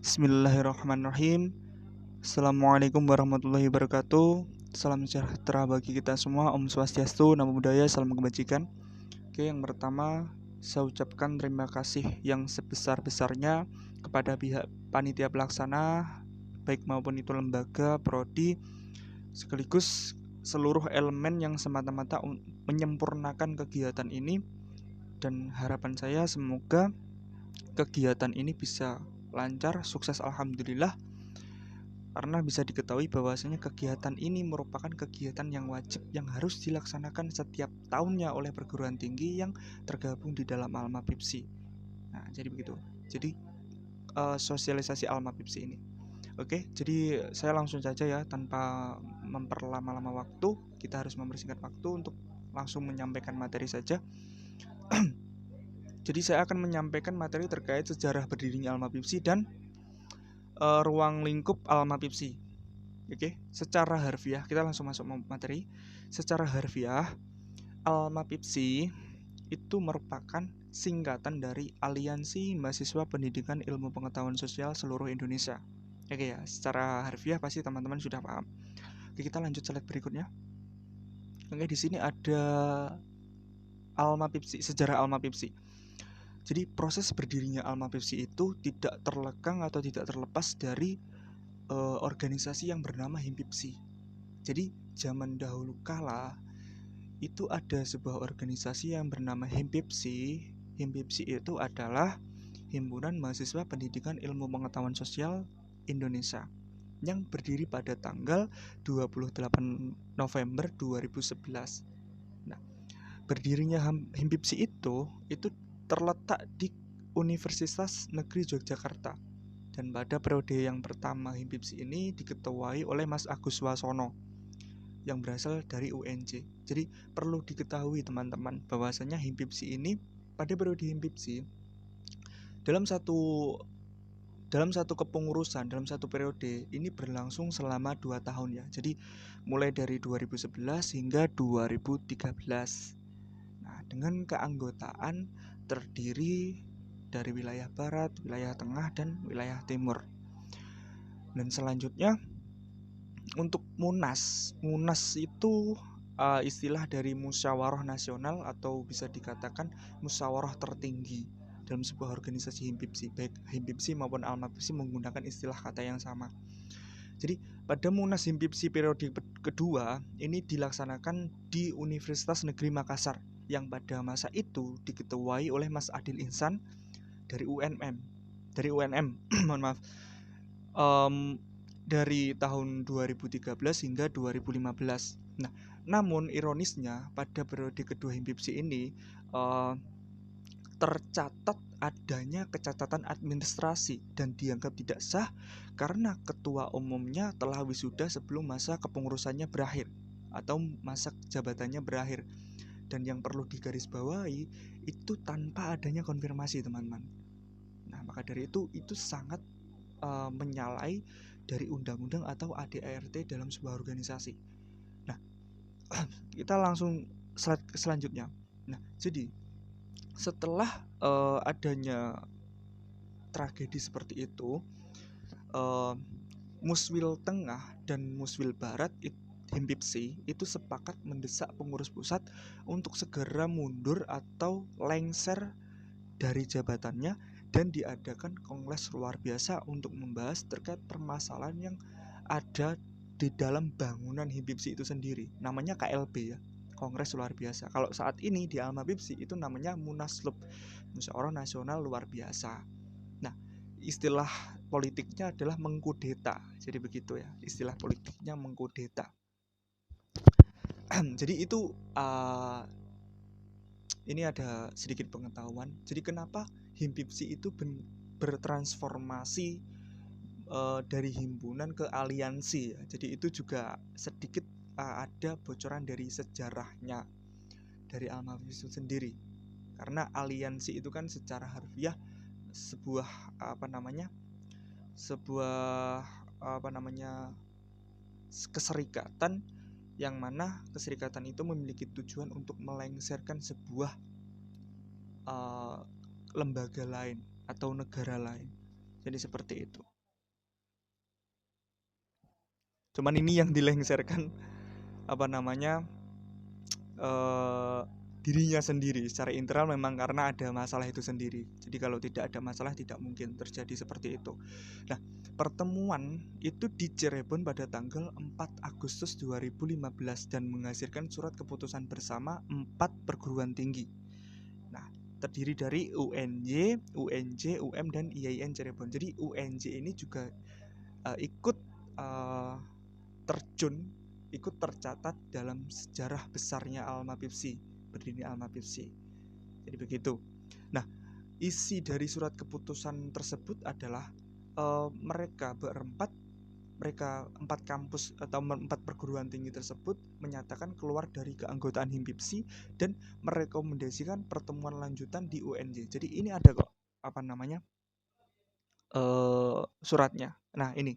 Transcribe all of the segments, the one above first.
Bismillahirrahmanirrahim. Assalamualaikum warahmatullahi wabarakatuh. Salam sejahtera bagi kita semua. Om Swastiastu, Namo Buddhaya, salam kebajikan. Oke, yang pertama saya ucapkan terima kasih yang sebesar-besarnya kepada pihak panitia pelaksana, baik maupun itu lembaga, prodi, sekaligus seluruh elemen yang semata-mata menyempurnakan kegiatan ini. Dan harapan saya semoga kegiatan ini bisa lancar, sukses, alhamdulillah. Karena bisa diketahui bahwasanya kegiatan ini merupakan kegiatan yang wajib yang harus dilaksanakan setiap tahunnya oleh perguruan tinggi yang tergabung di dalam Alma Pipsi. Nah, jadi begitu. Jadi sosialisasi Alma Pipsi ini. Oke, jadi saya langsung saja ya, tanpa memperlama-lama waktu. Kita harus mempersingkat waktu untuk langsung menyampaikan materi saja. Jadi saya akan menyampaikan materi terkait sejarah berdirinya Alma Pipsi dan ruang lingkup Alma Pipsi. Oke, secara harfiah kita langsung masuk materi. Secara harfiah, Alma Pipsi itu merupakan singkatan dari Aliansi Mahasiswa Pendidikan Ilmu Pengetahuan Sosial Seluruh Indonesia. Oke ya, secara harfiah pasti teman-teman sudah paham. Oke, kita lanjut slide berikutnya. Oke, di sini ada Alma Pipsi, sejarah Alma Pipsi. Jadi proses berdirinya Alma Pipsi itu tidak terlekang atau tidak terlepas dari organisasi yang bernama Himpipsi. Jadi zaman dahulu kala itu ada sebuah organisasi yang bernama Himpipsi. Himpipsi itu adalah Himpunan Mahasiswa Pendidikan Ilmu Pengetahuan Sosial Indonesia yang berdiri pada tanggal 28 November 2011. Nah, berdirinya Himpipsi itu terletak di Universitas Negeri Yogyakarta. Dan pada periode yang pertama Himpipsi ini diketuai oleh Mas Agus Wasono yang berasal dari UNJ. Jadi perlu diketahui teman-teman bahwasanya Himpipsi ini pada periode Himpipsi dalam satu kepengurusan, dalam satu periode ini berlangsung selama 2 tahun ya. Jadi mulai dari 2011 hingga 2013. Nah, dengan keanggotaan terdiri dari wilayah barat, wilayah tengah, dan wilayah timur. Dan selanjutnya untuk Munas itu istilah dari musyawarah nasional atau bisa dikatakan musyawarah tertinggi dalam sebuah organisasi Himpipsi. Baik Himpipsi maupun Alma Pipsi menggunakan istilah kata yang sama. Jadi pada Munas Himpipsi periode kedua ini dilaksanakan di Universitas Negeri Makassar yang pada masa itu diketuai oleh Mas Adil Ihsan dari UNM mohon maaf, dari tahun 2013 hingga 2015. Nah, namun ironisnya pada periode kedua Himpipsi ini tercatat adanya kecacatan administrasi dan dianggap tidak sah karena ketua umumnya telah wisuda sebelum masa kepengurusannya berakhir atau masa jabatannya berakhir. Dan yang perlu digarisbawahi itu tanpa adanya konfirmasi, teman-teman. Nah, maka dari itu sangat menyalahi dari undang-undang atau ADART dalam sebuah organisasi. Nah, kita langsung slide selanjutnya. Nah, jadi setelah adanya tragedi seperti itu, Muswil Tengah dan Muswil Barat Himpipsi itu sepakat mendesak pengurus pusat untuk segera mundur atau lengser dari jabatannya dan diadakan kongres luar biasa untuk membahas terkait permasalahan yang ada di dalam bangunan Himpipsi itu sendiri. Namanya KLB ya, kongres luar biasa. Kalau saat ini di Alma Pipsi itu namanya Munaslup, Musyawarah Nasional Luar Biasa. Nah, istilah politiknya adalah mengkudeta. Jadi begitu ya, istilah politiknya mengkudeta. Jadi itu ini ada sedikit pengetahuan. Jadi kenapa Himpipsi itu bertransformasi dari himpunan ke aliansi ya. Jadi itu juga sedikit ada bocoran dari sejarahnya dari Alma Pipsi sendiri. Karena aliansi itu kan secara harfiah sebuah keserikatan yang mana keserikatan itu memiliki tujuan untuk melengsarkan sebuah lembaga lain atau negara lain. Jadi seperti itu. Cuman ini yang dilengserkan dirinya sendiri secara internal, memang karena ada masalah itu sendiri. Jadi kalau tidak ada masalah tidak mungkin terjadi seperti itu. Nah, pertemuan itu di Cirebon pada tanggal 4 Agustus 2015 dan menghasilkan surat keputusan bersama 4 perguruan tinggi. Nah, terdiri dari UNY, UNJ, UM, dan IAIN Cirebon. Jadi UNJ ini juga ikut tercatat dalam sejarah besarnya Alma Pipsi, berdirinya Alma Pipsi. Jadi begitu. Nah, isi dari surat keputusan tersebut adalah mereka empat kampus atau 4 perguruan tinggi tersebut menyatakan keluar dari keanggotaan Himpipsi dan merekomendasikan pertemuan lanjutan di UNJ. Jadi ini ada kok suratnya. Nah, ini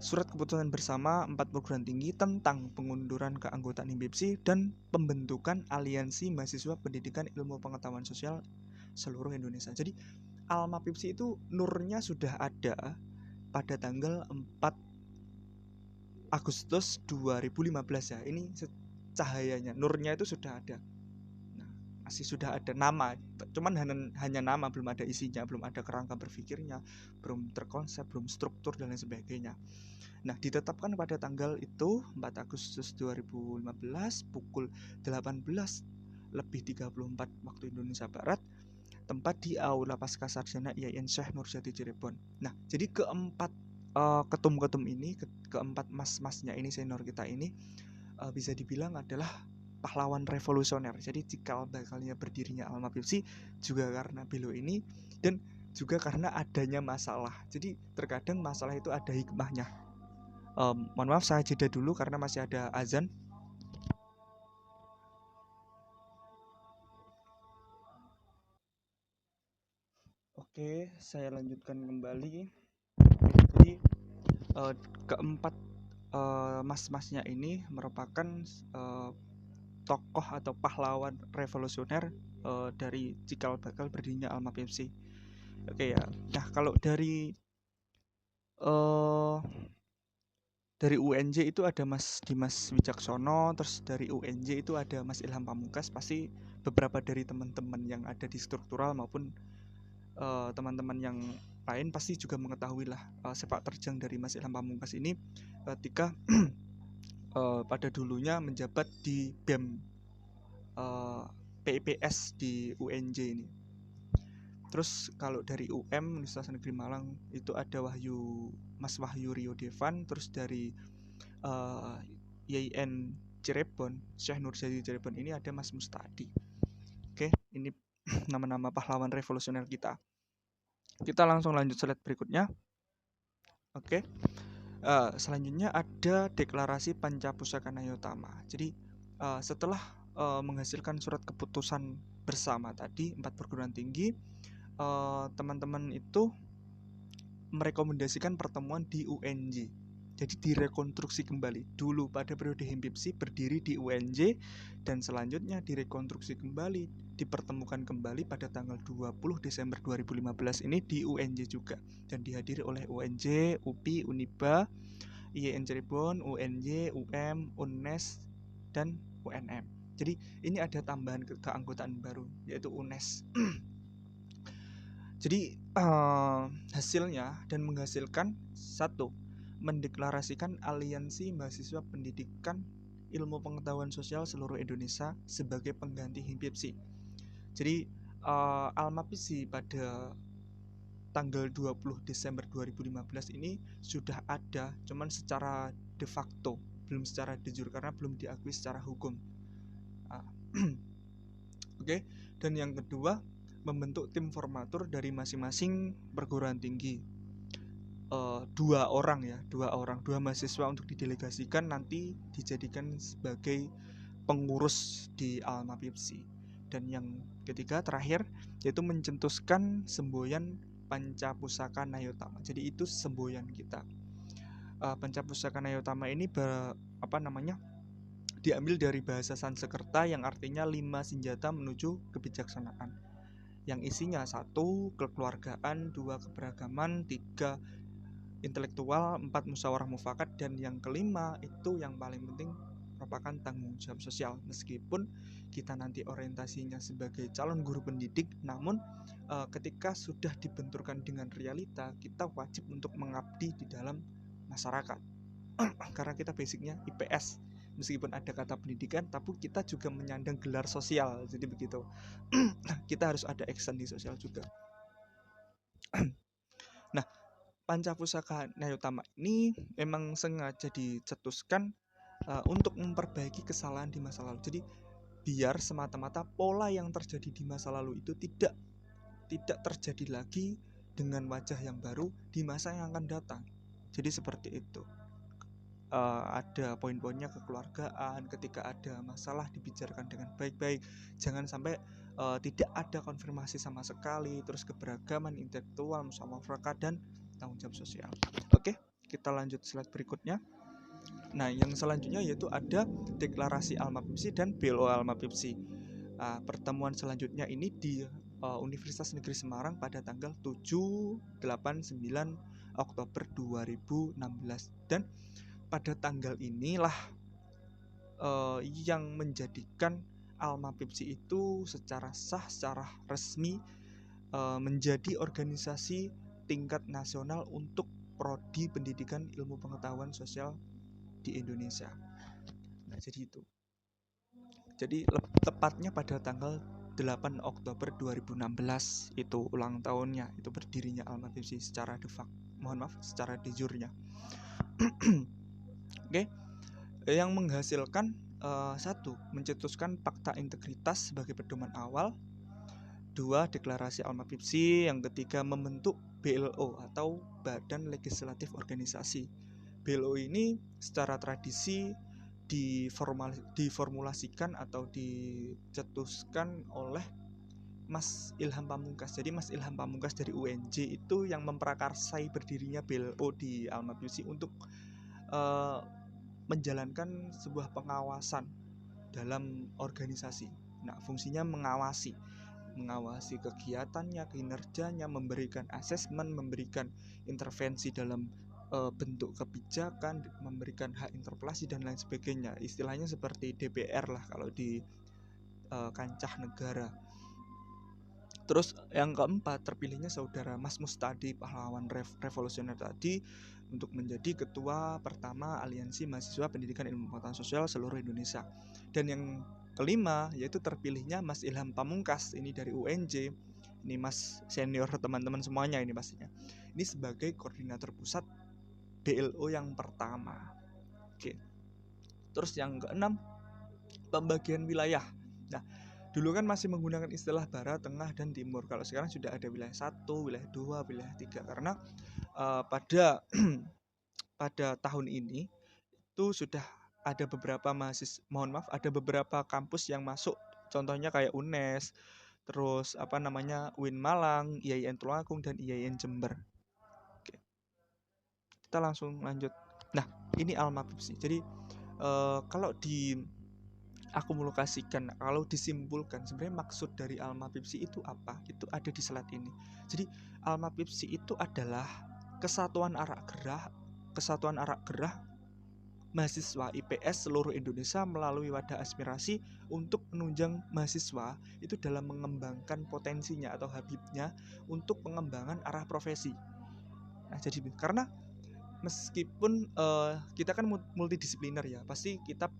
surat keputusan bersama 4 perguruan tinggi tentang pengunduran keanggotaan Himpipsi dan pembentukan aliansi mahasiswa pendidikan ilmu pengetahuan sosial seluruh Indonesia. Jadi Alma Pipsi itu nurnya sudah ada pada tanggal 4 Agustus 2015 ya. Ini cahayanya, nurnya itu sudah ada. Nah, masih sudah ada nama, cuman hanya nama, belum ada isinya, belum ada kerangka berpikirnya, belum terkonsep, belum struktur dan lain sebagainya. Nah, ditetapkan pada tanggal itu 4 Agustus 2015 pukul 18:34 waktu Indonesia Barat, tempat di Aula Pascasarjana IAIN Syekh Nurjati Cirebon. Nah, jadi keempat ketum-ketum ini, keempat mas-masnya ini, senior kita ini bisa dibilang adalah pahlawan revolusioner. Jadi cikal bakalnya berdirinya Alma Pipsi juga karena beliau ini dan juga karena adanya masalah. Jadi terkadang masalah itu ada hikmahnya. Mohon maaf, saya jeda dulu karena masih ada azan. Oke, saya lanjutkan kembali. Jadi keempat mas-masnya ini merupakan tokoh atau pahlawan revolusioner dari cikal bakal berdirinya Alma Pipsi. Oke ya. Nah, kalau dari UNJ itu ada Mas Dimas Wijaksono, terus dari UNJ itu ada Mas Ilham Pamungkas. Pasti beberapa dari teman-teman yang ada di struktural maupun teman-teman yang lain pasti juga mengetahui lah sepak terjang dari Mas Ilham Pamungkas ini ketika pada dulunya menjabat di BEM PIPS di UNJ ini. Terus kalau dari UM Universitas Negeri Malang itu ada Mas Wahyu Rio Devan. Terus dari IAIN Cirebon, Syekh Nurjati Cirebon ini ada Mas Mustadi. Oke, ini nama-nama pahlawan revolusioner kita. Kita langsung lanjut slide berikutnya. Oke. Selanjutnya ada deklarasi Pancapusaka Nayotama. Jadi setelah menghasilkan surat keputusan bersama tadi 4 perguruan tinggi, teman-teman itu merekomendasikan pertemuan di UNJ. Jadi direkonstruksi kembali. Dulu pada periode Himpipsi berdiri di UNJ dan selanjutnya direkonstruksi kembali, dipertemukan kembali pada tanggal 20 Desember 2015 ini di UNJ juga dan dihadiri oleh UNJ, UPI, Uniba, IAIN Cirebon, UNJ, UM, UNES, dan UNM. Jadi ini ada tambahan keanggotaan baru yaitu UNES. Jadi hasilnya dan menghasilkan satu, mendeklarasikan aliansi mahasiswa pendidikan ilmu pengetahuan sosial seluruh Indonesia sebagai pengganti Himpipsi. Jadi Alma Pipsi pada tanggal 20 Desember 2015 ini sudah ada, cuman secara de facto, belum secara de jure karena belum diakui secara hukum. Oke. Dan yang kedua, membentuk tim formatur dari masing-masing perguruan tinggi. Dua mahasiswa untuk didelegasikan nanti dijadikan sebagai pengurus di Alma Pipsi. Dan yang ketiga terakhir yaitu mencetuskan semboyan Pancapusaka Nayotama. Jadi itu semboyan kita. Pancapusaka Nayotama ini diambil dari bahasa Sanskerta yang artinya 5 senjata menuju kebijaksanaan, yang isinya 1 kekeluargaan, 2 keberagaman, 3 intelektual, 4 musyawarah mufakat, dan yang kelima itu yang paling penting merupakan tanggung jawab sosial. Meskipun kita nanti orientasinya sebagai calon guru pendidik, namun ketika sudah dibenturkan dengan realita, kita wajib untuk mengabdi di dalam masyarakat. Karena kita basicnya IPS, meskipun ada kata pendidikan, tapi kita juga menyandang gelar sosial, jadi begitu. Kita harus ada action di sosial juga. Nah, Pancapusaka Nayotama ini memang sengaja dicetuskan untuk memperbaiki kesalahan di masa lalu. Jadi biar semata-mata pola yang terjadi di masa lalu itu tidak terjadi lagi dengan wajah yang baru di masa yang akan datang. Jadi seperti itu. Ada poin-poinnya kekeluargaan, ketika ada masalah dibicarakan dengan baik-baik, jangan sampai tidak ada konfirmasi sama sekali, terus keberagaman intelektual, musyawarah dan tanggung jawab sosial. Oke, kita lanjut slide berikutnya. Nah, yang selanjutnya yaitu ada deklarasi Alma-Pipsi dan BLO Alma-Pipsi. Pertemuan selanjutnya ini di Universitas Negeri Semarang pada tanggal 7, 8, 9 Oktober 2016. Dan pada tanggal inilah yang menjadikan Alma-Pipsi itu secara sah, secara resmi menjadi organisasi tingkat nasional untuk prodi pendidikan ilmu pengetahuan sosial di Indonesia. Nah, jadi itu. Jadi tepatnya pada tanggal 8 Oktober 2016 itu ulang tahunnya, itu berdirinya Alma-Pipsi secara secara de jure-nya. Oke. Yang menghasilkan satu, mencetuskan fakta integritas sebagai pedoman awal. 2, deklarasi Alma-Pipsi. Yang ketiga, membentuk BLO atau Badan Legislatif Organisasi. BLO ini secara tradisi diformulasikan atau dicetuskan oleh Mas Ilham Pamungkas. Jadi Mas Ilham Pamungkas dari UNJ itu yang memprakarsai berdirinya BLO di Alma-Pipsi untuk menjalankan sebuah pengawasan dalam organisasi. Nah, fungsinya mengawasi kegiatannya, kinerjanya, memberikan asesmen, memberikan intervensi dalam bentuk kebijakan, memberikan hak interpelasi dan lain sebagainya. Istilahnya seperti DPR lah kalau di kancah negara. Terus yang keempat, terpilihnya saudara Mas Mustadi, pahlawan revolusioner tadi, untuk menjadi ketua pertama Aliansi Mahasiswa Pendidikan Ilmu Pengetahuan Sosial seluruh Indonesia. Dan yang kelima, yaitu terpilihnya Mas Ilham Pamungkas, ini dari UNJ. Ini Mas senior teman-teman semuanya ini pastinya. Ini sebagai koordinator pusat BLO yang pertama. Oke. Terus yang keenam, pembagian wilayah. Nah, dulu kan masih menggunakan istilah barat, tengah, dan timur. Kalau sekarang sudah ada wilayah 1, wilayah 2, wilayah 3. Karena pada tahun ini itu sudah ada beberapa ada beberapa kampus yang masuk. Contohnya kayak UNES, terus UIN Malang, IAIN Tulungagung, dan IAIN Jember. Oke. Kita langsung lanjut. Nah, ini Alma-Pipsi. Jadi kalau disimpulkan sebenarnya maksud dari Alma-Pipsi itu apa? Itu ada di slide ini. Jadi Alma-Pipsi itu adalah kesatuan arak gerah mahasiswa IPS seluruh Indonesia melalui wadah aspirasi untuk menunjang mahasiswa itu dalam mengembangkan potensinya atau habibnya untuk pengembangan arah profesi. Nah, jadi karena meskipun kita kan multidisipliner ya, pasti kita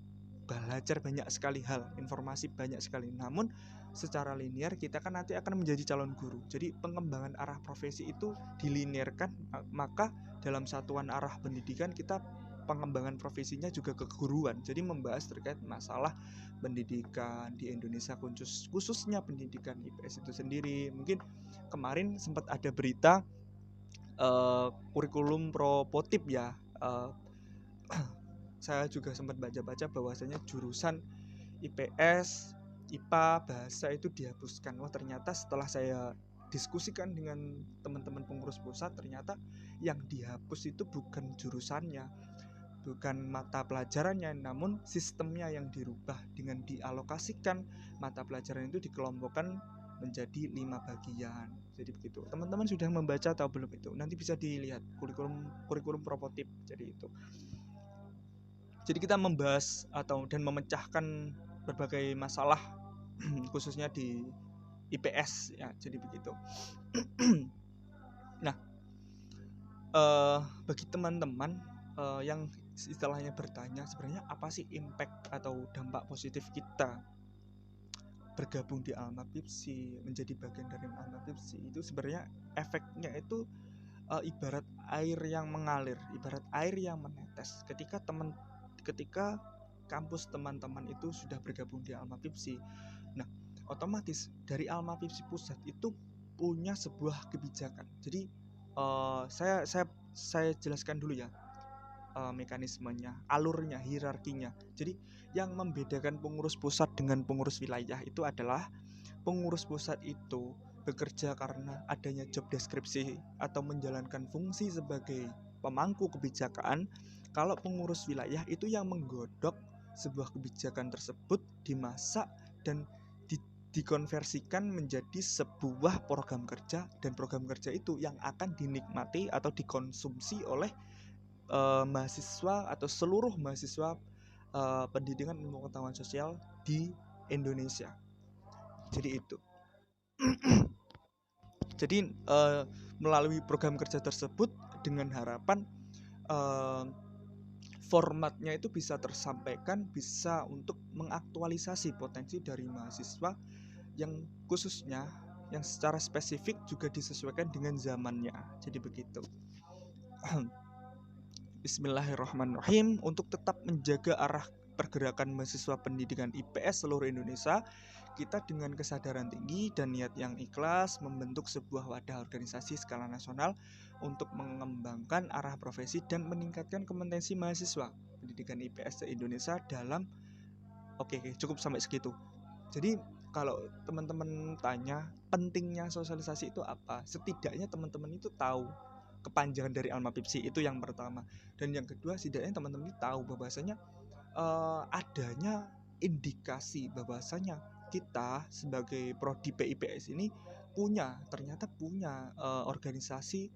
belajar banyak sekali hal, informasi banyak sekali. Namun secara linear kita kan nanti akan menjadi calon guru. Jadi pengembangan arah profesi itu dilinearkan, maka dalam satuan arah pendidikan kita pengembangan profesinya juga keguruan. Jadi membahas terkait masalah pendidikan di Indonesia, khususnya pendidikan IPS itu sendiri. Mungkin kemarin sempat ada berita kurikulum propotip ya. Saya juga sempat baca-baca bahwasanya jurusan IPS, IPA, bahasa itu dihapuskan. Wah, ternyata setelah saya diskusikan dengan teman-teman pengurus pusat, ternyata yang dihapus itu bukan jurusannya, bukan mata pelajarannya, namun sistemnya yang dirubah dengan dialokasikan mata pelajaran itu dikelompokkan menjadi 5 bagian. Jadi begitu. Teman-teman sudah membaca atau belum itu? Nanti bisa dilihat kurikulum Propotip. Jadi itu. Jadi kita membahas dan memecahkan berbagai masalah khususnya di IPS ya. Jadi begitu. Nah, bagi teman-teman yang istilahnya bertanya sebenarnya apa sih impact atau dampak positif kita bergabung di Alma Pipsi, menjadi bagian dari Alma Pipsi, itu sebenarnya efeknya itu ibarat air yang mengalir, ibarat air yang menetes. Ketika kampus teman-teman itu sudah bergabung di Alma Pipsi, nah otomatis dari Alma Pipsi pusat itu punya sebuah kebijakan. Jadi saya jelaskan dulu ya mekanismenya, alurnya, hierarkinya. Jadi yang membedakan pengurus pusat dengan pengurus wilayah itu adalah pengurus pusat itu bekerja karena adanya job deskripsi atau menjalankan fungsi sebagai pemangku kebijakan. Kalau pengurus wilayah itu yang menggodok sebuah kebijakan tersebut, dimasak dan dikonversikan menjadi sebuah program kerja, dan program kerja itu yang akan dinikmati atau dikonsumsi oleh mahasiswa atau seluruh mahasiswa pendidikan ilmu pengetahuan sosial di Indonesia. Jadi itu. Jadi melalui program kerja tersebut dengan harapan formatnya itu bisa tersampaikan, bisa untuk mengaktualisasi potensi dari mahasiswa yang khususnya yang secara spesifik juga disesuaikan dengan zamannya. Jadi begitu. Bismillahirrahmanirrahim. Untuk tetap menjaga arah pergerakan mahasiswa pendidikan IPS seluruh Indonesia, kita dengan kesadaran tinggi dan niat yang ikhlas membentuk sebuah wadah organisasi skala nasional untuk mengembangkan arah profesi dan meningkatkan kompetensi mahasiswa pendidikan IPS se-Indonesia dalam cukup sampai segitu. Jadi kalau teman-teman tanya pentingnya sosialisasi itu apa, setidaknya teman-teman itu tahu kepanjangan dari Alma Pipsi, itu yang pertama. Dan yang kedua, setidaknya teman-teman tahu bahwasanya adanya indikasi bahwasanya kita sebagai prodi PIPS ini ternyata punya organisasi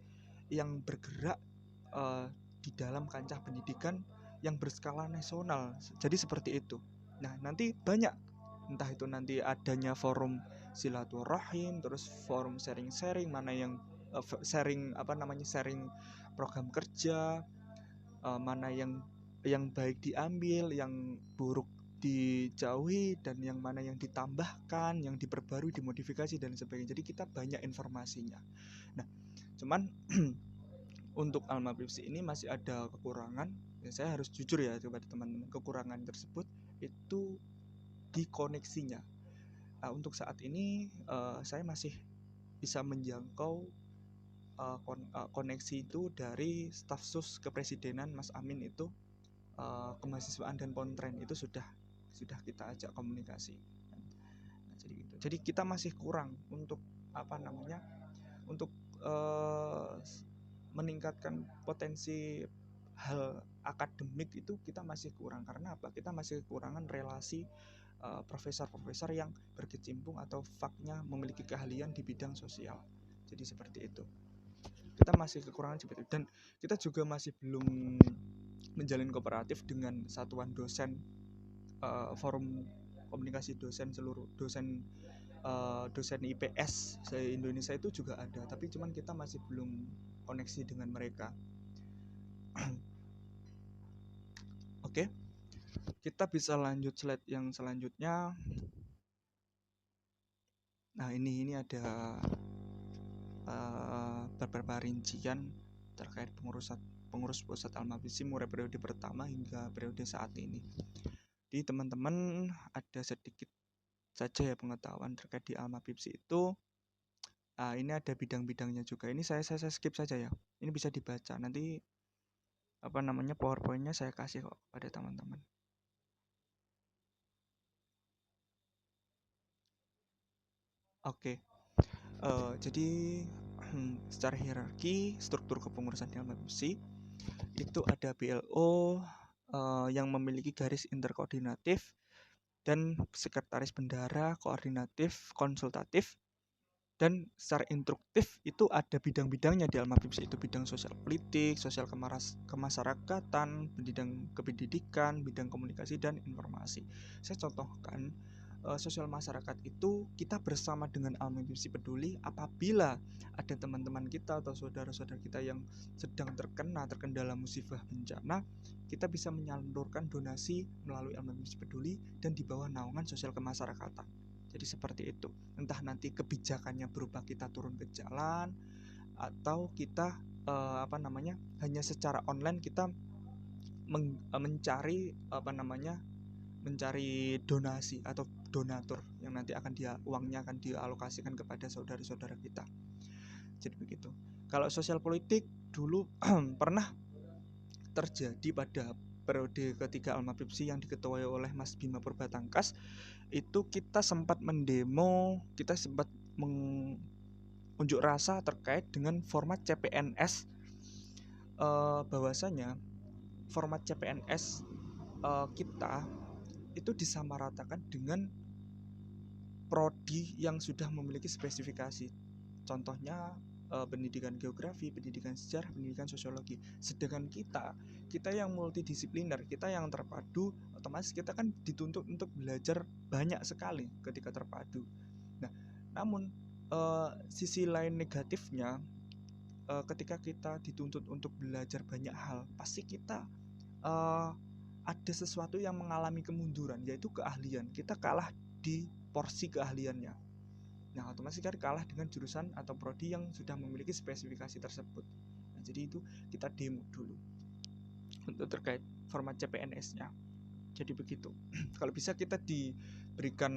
yang bergerak di dalam kancah pendidikan yang berskala nasional. Jadi seperti itu. Nah, nanti banyak, entah itu nanti adanya forum silaturahim, terus forum sharing-sharing, mana yang sharing program kerja, mana yang baik diambil, yang buruk dijauhi, dan yang mana yang ditambahkan, yang diperbarui, dimodifikasi dan sebagainya. Jadi kita banyak informasinya. Nah, cuman untuk Alma Pipsi ini masih ada kekurangan. Ya, saya harus jujur ya kepada teman-teman, kekurangan tersebut itu di koneksinya. Untuk saat ini saya masih bisa menjangkau koneksi itu dari staf sus kepresidenan Mas Amin itu, kemahasiswaan dan pontren itu sudah kita ajak komunikasi. Nah, jadi kita masih kurang untuk untuk meningkatkan potensi hal akademik itu. Kita masih kurang. Karena apa? Kita masih kekurangan relasi profesor-profesor yang berkecimpung atau faknya memiliki keahlian di bidang sosial. Jadi seperti itu. Kita masih kekurangan seperti itu, dan kita juga masih belum menjalin kooperatif dengan satuan dosen, forum komunikasi dosen seluruh dosen IPS se-Indonesia itu juga ada, tapi cuman kita masih belum koneksi dengan mereka. Oke, kita bisa lanjut slide yang selanjutnya. Nah, ini ada beberapa rincian terkait pengurus pusat Alma Pipsi mulai periode pertama hingga periode saat ini. Jadi teman-teman ada sedikit saja ya pengetahuan terkait di Alma Pipsi itu. Ini ada bidang-bidangnya juga. Ini saya skip saja ya. Ini bisa dibaca. Nanti PowerPoint-nya saya kasih kok pada teman-teman. Oke. Jadi secara hierarki struktur kepengurusan di Alma Pipsi itu ada BLO yang memiliki garis interkoordinatif dan sekretaris bendara koordinatif konsultatif. Dan secara instruktif itu ada bidang-bidangnya di Almapipsi, itu bidang sosial politik, sosial kemasyarakatan, bidang kependidikan, bidang komunikasi dan informasi. Saya contohkan sosial masyarakat itu kita bersama dengan Almapipsi Peduli apabila ada teman-teman kita atau saudara-saudara kita yang sedang terkendala musibah bencana, kita bisa menyalurkan donasi melalui Almapipsi Peduli dan di bawah naungan sosial kemasyarakatan. Jadi seperti itu. Entah nanti kebijakannya berupa kita turun ke jalan atau kita hanya secara online kita mencari donasi atau donatur yang nanti uangnya akan dialokasikan kepada saudara-saudara kita. Jadi begitu. Kalau sosial politik dulu pernah terjadi pada periode ketiga Almapipsi yang diketuai oleh Mas Bima Purbatangkas. Itu kita sempat mendemo, kita sempat mengunjuk rasa terkait dengan format CPNS, bahwasanya format CPNS kita itu disamaratakan dengan prodi yang sudah memiliki spesifikasi. Contohnya pendidikan geografi, pendidikan sejarah, pendidikan sosiologi. Sedangkan kita yang multidisipliner, kita yang terpadu, otomatis kita kan dituntut untuk belajar banyak sekali ketika terpadu. Nah, namun sisi lain negatifnya, ketika kita dituntut untuk belajar banyak hal, pasti kita ada sesuatu yang mengalami kemunduran, yaitu keahlian. Kita kalah di porsi keahliannya. Nah, otomatis kan kalah dengan jurusan atau prodi yang sudah memiliki spesifikasi tersebut. Nah, jadi itu kita demo dulu untuk terkait format CPNS-nya. Jadi begitu. Kalau bisa kita diberikan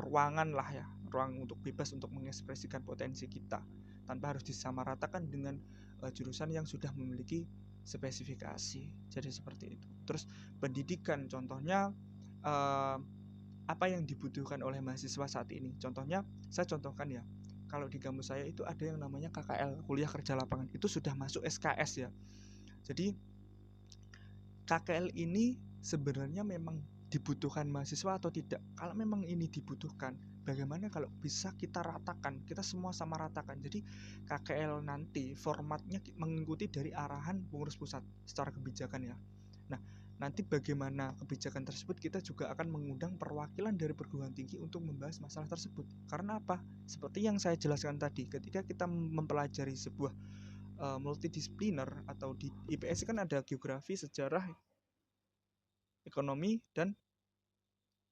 ruangan lah ya, ruang untuk bebas untuk mengekspresikan potensi kita tanpa harus disamaratakan dengan jurusan yang sudah memiliki spesifikasi. Jadi seperti itu. Terus pendidikan, contohnya apa yang dibutuhkan oleh mahasiswa saat ini. Contohnya, saya contohkan ya, kalau di kampus saya itu ada yang namanya KKL, kuliah kerja lapangan. Itu sudah masuk SKS ya. Jadi KKL ini sebenarnya memang dibutuhkan mahasiswa atau tidak. Kalau memang ini dibutuhkan, bagaimana kalau bisa kita ratakan, kita semua sama ratakan. Jadi KKL nanti formatnya mengikuti dari arahan pengurus pusat secara kebijakan ya. Nah, nanti bagaimana kebijakan tersebut, kita juga akan mengundang perwakilan dari perguruan tinggi untuk membahas masalah tersebut. Karena apa? Seperti yang saya jelaskan tadi, ketika kita mempelajari sebuah multidisipliner atau di IPS kan ada geografi, sejarah, ekonomi, dan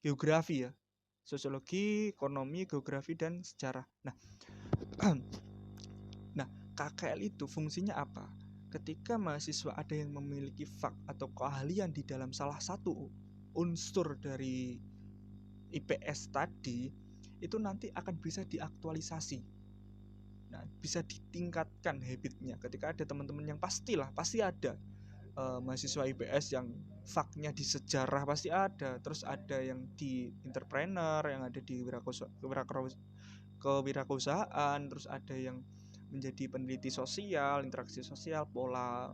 geografi ya. Sosiologi, ekonomi, geografi, dan sejarah. Nah, KKL itu fungsinya apa? Ketika mahasiswa ada yang memiliki fak atau keahlian di dalam salah satu unsur dari IPS tadi, itu nanti akan bisa diaktualisasi. Nah, bisa ditingkatkan habitnya. Ketika ada teman-teman yang pasti ada mahasiswa IPS yang faknya di sejarah pasti ada, terus ada yang di entrepreneur, yang ada di kewirausahaan, terus ada yang menjadi peneliti sosial, interaksi sosial, pola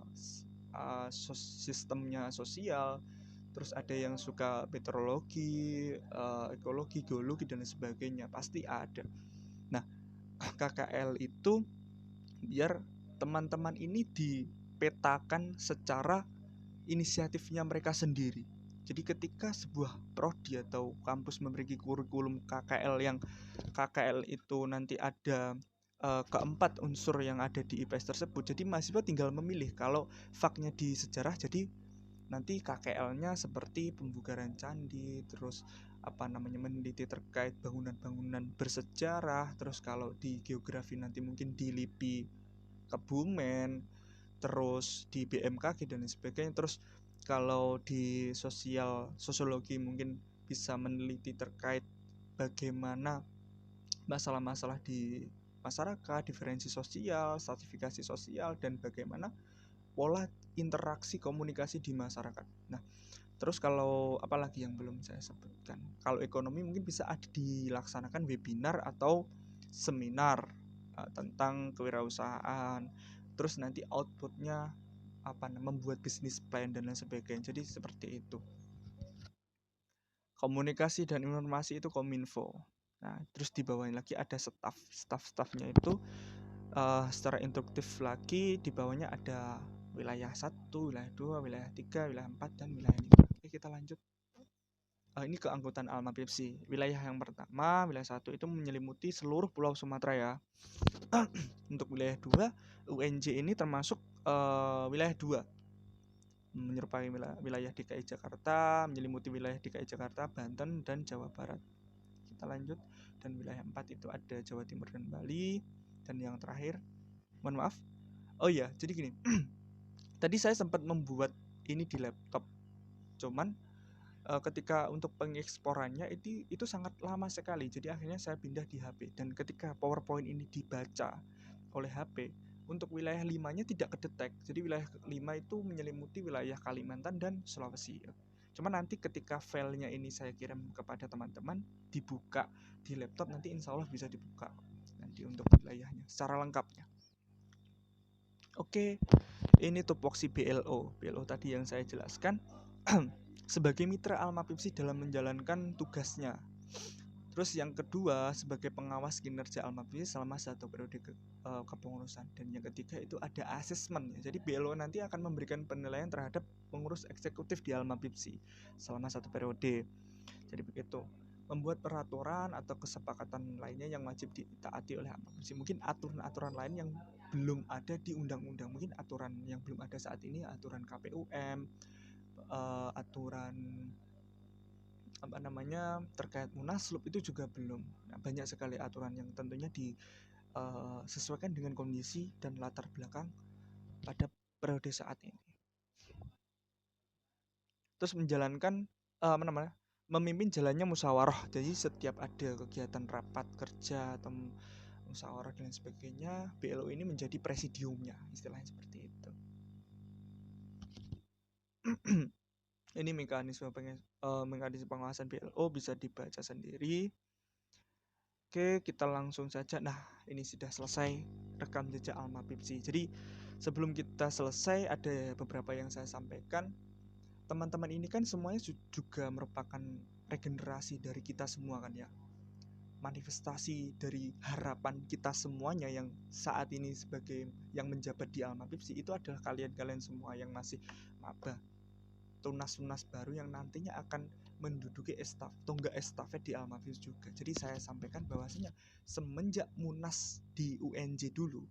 sistemnya sosial, terus ada yang suka meteorologi, ekologi, geologi, dan sebagainya, pasti ada. Nah, KKL itu biar teman-teman ini dipetakan secara inisiatifnya mereka sendiri. Jadi ketika sebuah prodi atau kampus memiliki kurikulum KKL yang KKL itu nanti ada keempat unsur yang ada di IPS tersebut, jadi mahasiswa tinggal memilih. Kalau faknya di sejarah, jadi nanti KKL-nya seperti pembugaran candi, terus meneliti terkait bangunan-bangunan bersejarah. Terus kalau di geografi nanti mungkin di LIPI Kebumen, terus di BMKG dan lain sebagainya. Terus kalau di sosiologi mungkin bisa meneliti terkait bagaimana masalah-masalah di masyarakat, diferensi sosial, stratifikasi sosial, dan bagaimana pola interaksi komunikasi di masyarakat. Nah, terus kalau apalagi yang belum saya sebutkan, kalau ekonomi mungkin bisa dilaksanakan webinar atau seminar tentang kewirausahaan. Terus nanti outputnya membuat bisnis plan dan lain sebagainya. Jadi seperti itu. Komunikasi dan informasi itu Kominfo. Nah, terus di bawahnya lagi ada staff-staffnya itu secara induktif lagi. Di bawahnya ada wilayah 1, wilayah 2, wilayah 3, wilayah 4, dan wilayah 5. Oke, kita lanjut. Ini keanggotaan Alma Pepsi. Wilayah yang pertama, wilayah 1 itu menyelimuti seluruh Pulau Sumatera ya. Untuk wilayah 2, UNJ ini termasuk wilayah 2, menyerupai wilayah DKI Jakarta, menyelimuti wilayah DKI Jakarta, Banten, dan Jawa Barat. Kita lanjut. Dan wilayah 4 itu ada Jawa Timur dan Bali. Dan yang terakhir, mohon maaf. Oh iya, jadi gini. Tadi saya sempat membuat ini di laptop. Cuman ketika untuk pengeksporannya itu sangat lama sekali. Jadi akhirnya saya pindah di HP. Dan ketika PowerPoint ini dibaca oleh HP, untuk wilayah 5-nya tidak kedetek. Jadi wilayah 5 itu menyelimuti wilayah Kalimantan dan Sulawesi. Cuma nanti ketika filenya ini saya kirim kepada teman-teman, dibuka di laptop, nanti insya Allah bisa dibuka nanti untuk wilayahnya secara lengkapnya. Oke, ini tupoksi BLO. BLO tadi yang saya jelaskan sebagai mitra Alma Pepsi dalam menjalankan tugasnya. Terus yang kedua, sebagai pengawas kinerja Alma Pepsi selama 1 periode kepengurusan. Dan yang ketiga itu ada asesmen. Jadi BLO nanti akan memberikan penilaian terhadap pengurus eksekutif di Alma Pepsi selama 1 periode. Jadi begitu. Membuat peraturan atau kesepakatan lainnya yang wajib ditaati oleh Alma Pepsi. Mungkin aturan-aturan lain yang belum ada di undang-undang. Mungkin aturan yang belum ada saat ini, aturan KPUM, aturan terkait Munaslup itu juga belum. Nah, banyak sekali aturan yang tentunya disesuaikan dengan kondisi dan latar belakang pada periode saat ini. Terus menjalankan memimpin jalannya musyawarah. Jadi setiap ada kegiatan rapat kerja atau musyawarah dan sebagainya, BLO ini menjadi presidiumnya, istilahnya seperti itu. Ini mekanisme pengawasan BLO bisa dibaca sendiri. Oke, kita langsung saja. Nah, ini sudah selesai rekam jejak Alma Pepsi. Jadi, sebelum kita selesai, ada beberapa yang saya sampaikan. Teman-teman ini kan semuanya juga merupakan regenerasi dari kita semua kan ya. Manifestasi dari harapan kita semuanya yang saat ini sebagai yang menjabat di Alma Pepsi itu adalah kalian-kalian semua yang masih maba, tunas-tunas baru yang nantinya akan menduduki tonggak estafet di Alma Pepsi juga. Jadi saya sampaikan bahwasanya semenjak Munas di UNJ dulu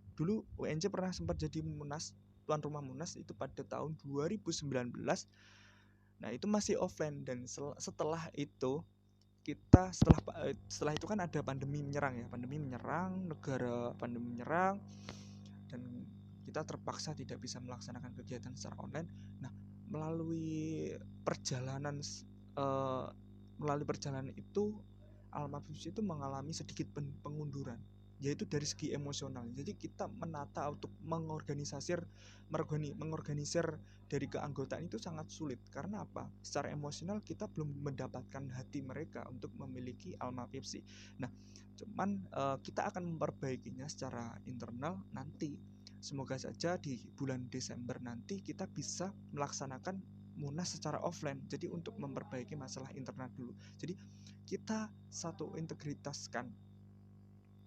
UNJ pernah sempat jadi Munas, tuan rumah Munas itu pada tahun 2019. Nah, itu masih offline dan setelah itu setelah itu kan ada pandemi menyerang ya, negara pandemi menyerang dan kita terpaksa tidak bisa melaksanakan kegiatan secara online. Nah, melalui perjalanan itu Alma Pepsi itu mengalami sedikit pengunduran, yaitu dari segi emosional. Jadi kita menata untuk mengorganisir dari keanggotaan itu sangat sulit. Karena apa? Secara emosional kita belum mendapatkan hati mereka untuk memiliki Alma Pepsi. Nah, cuman kita akan memperbaikinya secara internal nanti. Semoga saja di bulan Desember nanti kita bisa melaksanakan Munas secara offline. Jadi untuk memperbaiki masalah internal dulu. Jadi kita satu integritaskan.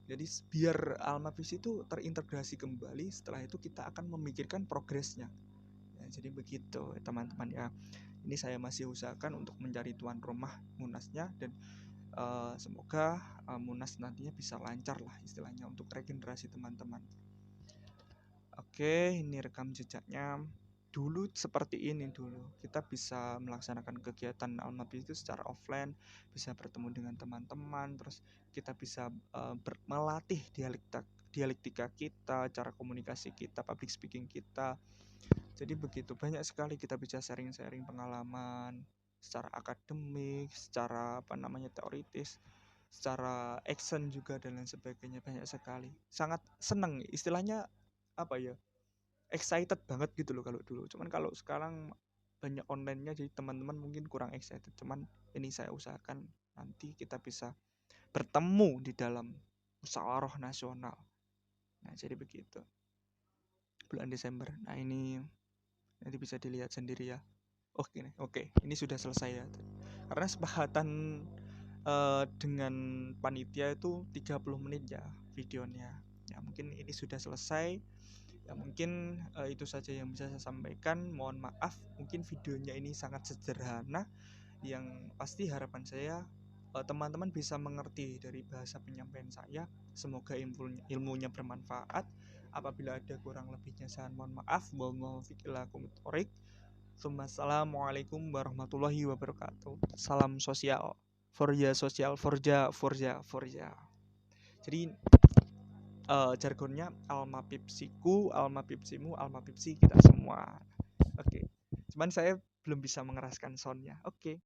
Jadi biar Alma Pepsi itu terintegrasi kembali. Setelah itu kita akan memikirkan progresnya. Ya, jadi begitu teman-teman ya. Ini saya masih usahakan untuk mencari tuan rumah Munasnya dan semoga Munas nantinya bisa lancar lah istilahnya untuk regenerasi teman-teman. Oke, ini rekam jejaknya. Dulu seperti ini dulu. Kita bisa melaksanakan kegiatan Alma Pepsi itu secara offline, bisa bertemu dengan teman-teman, terus kita bisa melatih dialektika kita, cara komunikasi kita, public speaking kita. Jadi begitu, banyak sekali kita bisa sharing-sharing pengalaman secara akademik, secara teoritis, secara action juga dan lain sebagainya, banyak sekali. Sangat senang istilahnya excited banget gitu loh kalau dulu. Cuman kalau sekarang banyak online-nya jadi teman-teman mungkin kurang excited. Cuman ini saya usahakan nanti kita bisa bertemu di dalam musyawarah nasional. Nah, jadi begitu. Bulan Desember. Nah, ini nanti bisa dilihat sendiri ya. Oke, ini sudah selesai ya. Karena sepakatan dengan panitia itu 30 menit ya videonya. Ya mungkin ini sudah selesai. Ya mungkin itu saja yang bisa saya sampaikan. Mohon maaf mungkin videonya ini sangat sederhana, yang pasti harapan saya teman-teman bisa mengerti dari bahasa penyampaian saya. Semoga ilmunya bermanfaat. Apabila ada kurang lebihnya saya mohon maaf. Wassalamualaikum warahmatullahi wabarakatuh. Salam sosial. Forja sosial, forja. Jadi jargonnya alma pipsiku, alma pipsimu, alma pipsi kita semua. Oke. Cuman saya belum bisa mengeraskan soundnya. Oke.